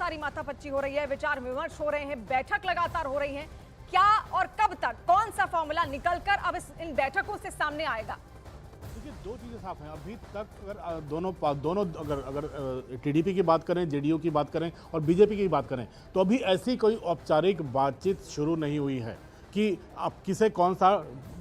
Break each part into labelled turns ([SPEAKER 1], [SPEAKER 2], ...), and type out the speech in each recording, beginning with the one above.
[SPEAKER 1] सारी माथापच्ची हो रही है, विचार विमर्श हो रहे हैं, बैठक लगातार हो रही है। क्या और कब तक कौन सा फॉर्मूला निकलकर अब इन बैठकों से सामने आएगा?
[SPEAKER 2] देखिए, दो चीज़ें साफ हैं अभी तक। अगर दोनों अगर टीडीपी की बात करें, जेडीयू की बात करें और बीजेपी की बात करें, तो अभी ऐसी कोई औपचारिक बातचीत शुरू नहीं हुई है कि अब किसे कौन सा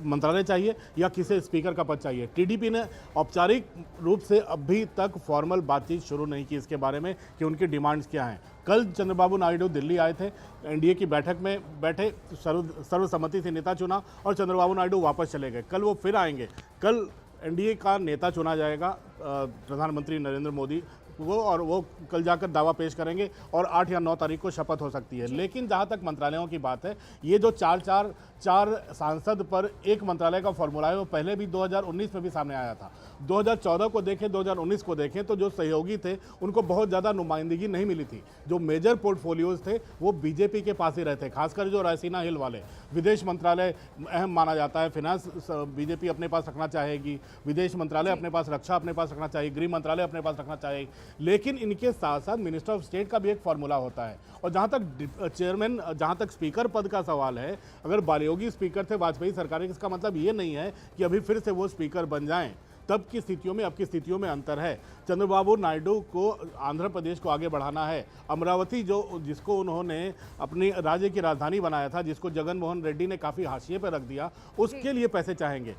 [SPEAKER 2] मंत्रालय चाहिए या किसे स्पीकर का पद चाहिए। टीडीपी ने औपचारिक रूप से अभी तक फॉर्मल बातचीत शुरू नहीं की इसके बारे में कि उनकी डिमांड्स क्या हैं। कल चंद्रबाबू नायडू दिल्ली आए थे, एनडीए की बैठक में बैठे, सर्वसम्मति से नेता चुना और चंद्रबाबू नायडू वापस चले गए। कल वो फिर आएंगे। कल एनडीए का नेता चुना जाएगा प्रधानमंत्री नरेंद्र मोदी वो, और वो कल जाकर दावा पेश करेंगे और 8 या 9 तारीख को शपथ हो सकती है। लेकिन जहां तक मंत्रालयों की बात है, ये जो चार सांसद पर एक मंत्रालय का फॉर्मूला है, वो पहले भी 2019 में भी सामने आया था। 2014 को देखें, 2019 को देखें तो जो सहयोगी थे उनको बहुत ज़्यादा नुमाइंदगी नहीं मिली थी। जो मेजर पोर्टफोलियोज थे वो बीजेपी के पास ही रहते, खासकर जो रायसीना हिल वाले। विदेश मंत्रालय अहम माना जाता है, फिनांस बीजेपी अपने पास रखना चाहेगी, विदेश मंत्रालय अपने पास, रक्षा अपने पास रखना चाहिए, गृह मंत्रालय अपने पास रखना चाहेगी। लेकिन इनके साथ साथ मिनिस्टर ऑफ स्टेट का भी एक फॉर्मूला होता है। और जहां तक चेयरमैन, जहां तक स्पीकर पद का सवाल है, अगर बालयोगी स्पीकर थे वाजपेयी सरकार के, इसका मतलब ये नहीं है कि अभी फिर से वो स्पीकर बन जाएं। तब की स्थितियों में अब की स्थितियों में अंतर है। चंद्रबाबू नायडू को आंध्र प्रदेश को आगे बढ़ाना है। अमरावती जिसको उन्होंने अपनी राज्य की राजधानी बनाया था, जिसको जगन मोहन रेड्डी ने काफ़ी हाशिए पर रख दिया, उसके लिए पैसे चाहेंगे।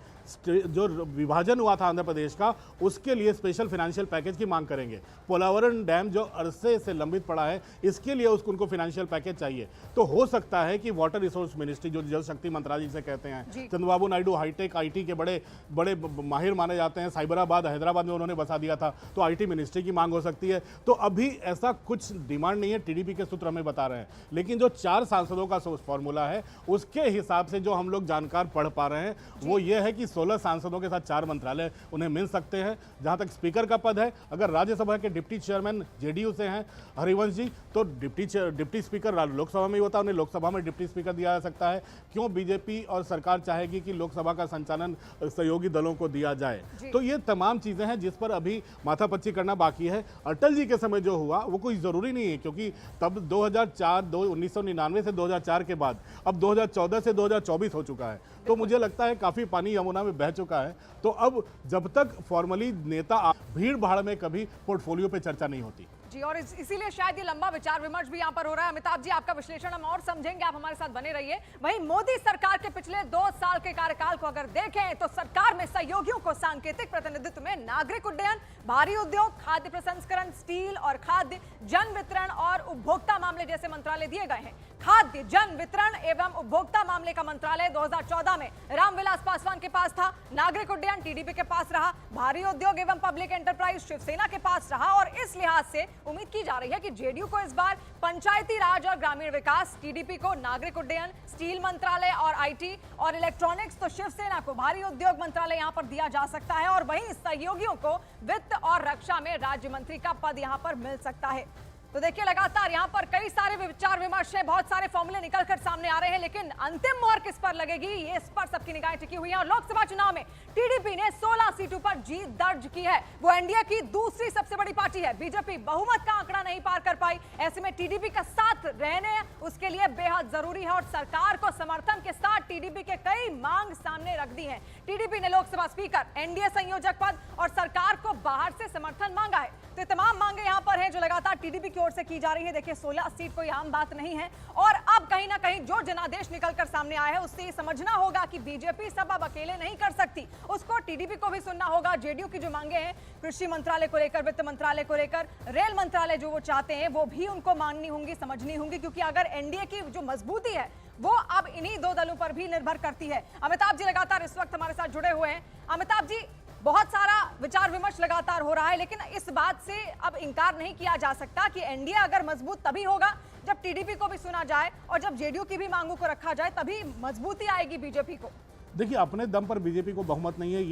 [SPEAKER 2] जो विभाजन हुआ था आंध्र प्रदेश का, उसके लिए स्पेशल फाइनेंशियल पैकेज की मांग करेंगे। पोलावरम डैम जो अरसे से लंबित पड़ा है, इसके लिए उनको फाइनेंशियल पैकेज चाहिए। तो हो सकता है कि वाटर रिसोर्स मिनिस्ट्री, जो जल शक्ति मंत्रालय जिसे कहते हैं, चंद्रबाबू नायडू हाईटेक आईटी के बड़े बड़े माहिर माने जाते हैं। साइबराबाद हैदराबाद में उन्होंने बसा दिया था, तो आईटी मिनिस्ट्री की मांग हो सकती है। तो अभी ऐसा कुछ डिमांड नहीं है, टीडीपी के सूत्र हमें बता रहे हैं। लेकिन जो 4 सांसदों का फॉर्मूला है, उसके हिसाब से जो हम लोग जानकार पढ़ पा रहे हैं, वो ये है कि 16 सांसदों के साथ 4 मंत्रालय उन्हें मिल सकते हैं। जहां तक स्पीकर का पद है, अगर राज्यसभा के डिप्टी चेयरमैन जेडीयू से हैं हरिवंश जी, तो डिप्टी स्पीकर लोकसभा में ही होता है, उन्हें लोकसभा में डिप्टी स्पीकर दिया जा सकता है। क्यों बीजेपी और सरकार चाहेगी कि लोकसभा का संचालन सहयोगी दलों को दिया जाए? तो ये तमाम चीजें हैं जिस पर अभी माथापच्ची करना बाकी है। अटल जी के समय जो हुआ वो कोई जरूरी नहीं है, क्योंकि तब 1999 से 2004 के बाद अब 2014 से 2024 हो चुका है। तो मुझे लगता है काफी पानी यमुना में बह चुका है। तो अब जब तक फॉर्मली नेता, भीड़ भाड़ में कभी पोर्टफोलियो पे चर्चा नहीं होती
[SPEAKER 1] जी, और इसीलिए शायद ये लंबा विचार विमर्श भी यहाँ पर हो रहा है। अमिताभ जी, आपका विश्लेषण हम और समझेंगे, आप हमारे साथ बने रहिए। वहीं मोदी सरकार के पिछले 2 साल के कार्यकाल को अगर देखें तो सरकार में सहयोगियों को सांकेतिक प्रतिनिधित्व में नागरिक उड्डयन, भारी उद्योग, खाद्य प्रसंस्करण, स्टील और खाद्य जन वितरण और उपभोक्ता मामले जैसे मंत्रालय दिए गए हैं। खाद्य जन वितरण एवं उपभोक्ता मामले का मंत्रालय 2014 में रामविलास पासवान के पास था, नागरिक उड्डयन टीडीपी के पास रहा, भारी उद्योग एवं पब्लिक एंटरप्राइज शिवसेना के पास रहा। और इस लिहाज से उम्मीद की जा रही है कि जेडीयू को इस बार पंचायती राज और ग्रामीण विकास, टीडीपी को नागरिक उड्डयन, स्टील मंत्रालय और आईटी और इलेक्ट्रॉनिक्स, तो शिवसेना को भारी उद्योग मंत्रालय यहां पर दिया जा सकता है। और वहीं सहयोगियों को वित्त और रक्षा में राज्य मंत्री का पद यहां पर मिल सकता है। तो देखिए, लगातार यहां पर कई सारे विचार विमर्श हैं, बहुत सारे फॉर्मूले निकलकर सामने आ रहे हैं, लेकिन अंतिम मोहर किस पर लगेगी, ये इस पर सबकी निगाहें टिकी हुई हैं। और लोकसभा चुनाव में टीडीपी ने 16 सीटों पर जीत दर्ज की है। वो एनडीए की दूसरी सबसे बड़ी पार्टी है। बीजेपी बहुमत का आंकड़ा नहीं पार कर पाई। ऐसे में टीडीपी का साथ रहने उसके लिए बेहद जरूरी है। और सरकार को समर्थन के साथ टीडीपी के कई मांग सामने रख दी है। टीडीपी ने लोकसभा स्पीकर, एनडीए संयोजक पद और सरकार को बाहर से समर्थन मांगा है। तो ये तमाम मांगे यहां पर हैं जो लगातार टीडीपी की ओर से की जा रही है। देखिए, 16 सीट कोई आम बात नहीं है। और अब कहीं ना कहीं जो जनादेश निकलकर सामने आया है, उससे ये समझना होगा कि बीजेपी सब अब अकेले नहीं कर सकती, उसको टीडीपी को भी सुनना होगा। जेडीयू की जो मांगे हैं, कृषि मंत्रालय को लेकर, वित्त मंत्रालय को लेकर, रेल मंत्रालय जो वो चाहते हैं, वो भी उनको माननी होंगी, समझनी होंगी। क्योंकि अगर एनडीए की जो मजबूती है वो अब इन्हीं 2 दलों पर भी निर्भर करती है। अमिताभ जी लगातार इस वक्त हमारे साथ जुड़े हुए हैं। अमिताभ जी, बहुत सारा विचार विमर्श लगातार हो रहा है, लेकिन इस बात से अब इंकार नहीं किया जा सकता कि एनडीए अगर मजबूत तभी होगा जब टीडीपी को भी सुना जाए और जब जेडीयू की भी मांगों को रखा जाए, तभी मजबूती आएगी बीजेपी को।
[SPEAKER 2] देखिए, अपने दम पर बीजेपी को बहुमत नहीं है,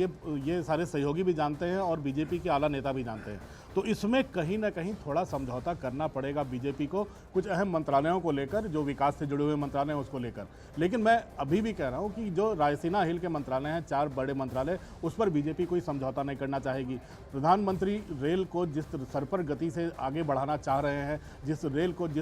[SPEAKER 2] ये सारे सहयोगी भी जानते हैं और बीजेपी के आला नेता भी जानते हैं। तो इसमें कहीं ना कहीं थोड़ा समझौता करना पड़ेगा बीजेपी को, कुछ अहम मंत्रालयों को लेकर, जो विकास से जुड़े हुए मंत्रालय हैं उसको लेकर। लेकिन मैं अभी भी कह रहा हूं कि जो रायसीना हिल के मंत्रालय हैं, 4 बड़े मंत्रालय, उस पर बीजेपी कोई समझौता नहीं करना चाहेगी। प्रधानमंत्री रेल को जिस सर पर गति से आगे बढ़ाना चाह रहे हैं, जिस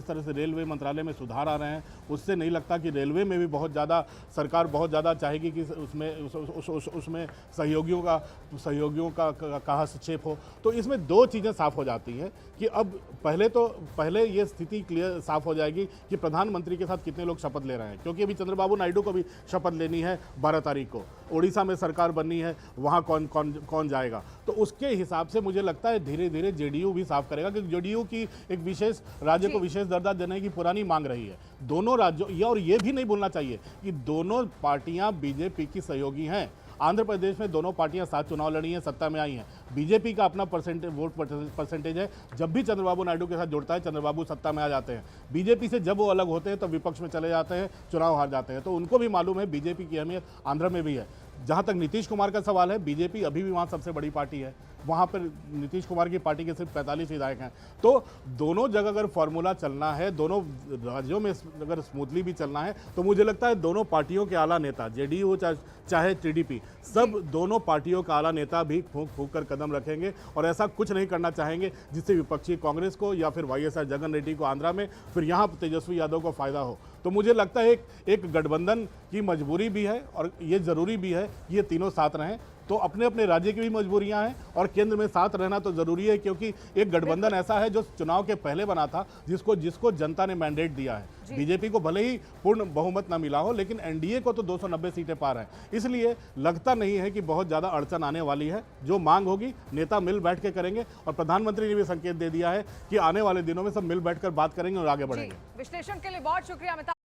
[SPEAKER 2] तरह से रेलवे मंत्रालय में सुधार आ रहे हैं, उससे नहीं लगता कि रेलवे में भी बहुत ज़्यादा सरकार बहुत ज़्यादा चाहेगी कि उसमें सहयोगियों का हस्तक्षेप हो। तो इसमें 2 चीज़ें साफ हो जाती हैं कि अब पहले ये स्थिति क्लियर साफ हो जाएगी कि प्रधानमंत्री के साथ कितने लोग शपथ ले रहे हैं, क्योंकि अभी चंद्रबाबू नायडू को भी शपथ लेनी है 12 तारीख को, उड़ीसा में सरकार बननी है, वहाँ कौन जाएगा। तो उसके हिसाब से मुझे लगता है धीरे धीरे जेडीयू भी साफ करेगा, क्योंकि जेडीयू की एक विशेष राज्य को विशेष दर्जा देने की पुरानी मांग रही है दोनों राज्यों। और ये भी नहीं भूलना चाहिए कि दोनों पार्टियां बीजेपी की सहयोगी हैं। आंध्र प्रदेश में दोनों पार्टियां साथ चुनाव लड़ी हैं, सत्ता में आई हैं। बीजेपी का अपना वोट परसेंटेज है। जब भी चंद्रबाबू नायडू के साथ जुड़ता है, चंद्रबाबू सत्ता में आ जाते हैं। बीजेपी से जब वो अलग होते हैं तो विपक्ष में चले जाते हैं, चुनाव हार जाते हैं। तो उनको भी मालूम है बीजेपी की अहमियत आंध्र में भी है। जहां तक नीतीश कुमार का सवाल है, बीजेपी अभी भी वहां सबसे बड़ी पार्टी है। वहां पर नीतीश कुमार की पार्टी के सिर्फ 45 विधायक हैं। तो दोनों जगह अगर फॉर्मूला चलना है, दोनों राज्यों में अगर स्मूथली भी चलना है, तो मुझे लगता है दोनों पार्टियों के आला नेता, जेडीयू चाहे टीडीपी, सब दोनों पार्टियों का आला नेता भी फूंक कर कदम रखेंगे और ऐसा कुछ नहीं करना चाहेंगे जिससे विपक्षी कांग्रेस को या फिर वाईएसआर जगन रेड्डी को आंध्रा में, फिर यहाँ तेजस्वी यादव को फायदा हो। तो मुझे लगता है एक गठबंधन की मजबूरी भी है और ये जरूरी भी है कि ये तीनों साथ रहें। तो अपने अपने राज्य की भी मजबूरियां हैं और केंद्र में साथ रहना तो जरूरी है, क्योंकि एक गठबंधन ऐसा है जो चुनाव के पहले बना था, जिसको जनता ने मैंडेट दिया है। बीजेपी को भले ही पूर्ण बहुमत ना मिला हो, लेकिन एनडीए को तो 290 सीटें पार हैं। इसलिए लगता नहीं है कि बहुत ज़्यादा अड़चन आने वाली है। जो मांग होगी नेता मिल बैठ के करेंगे और प्रधानमंत्री ने भी संकेत दे दिया है कि आने वाले दिनों में सब मिल बैठकर बात करेंगे और आगे बढ़ेंगे।
[SPEAKER 1] विश्लेषण के लिए बहुत शुक्रिया अमिताभ।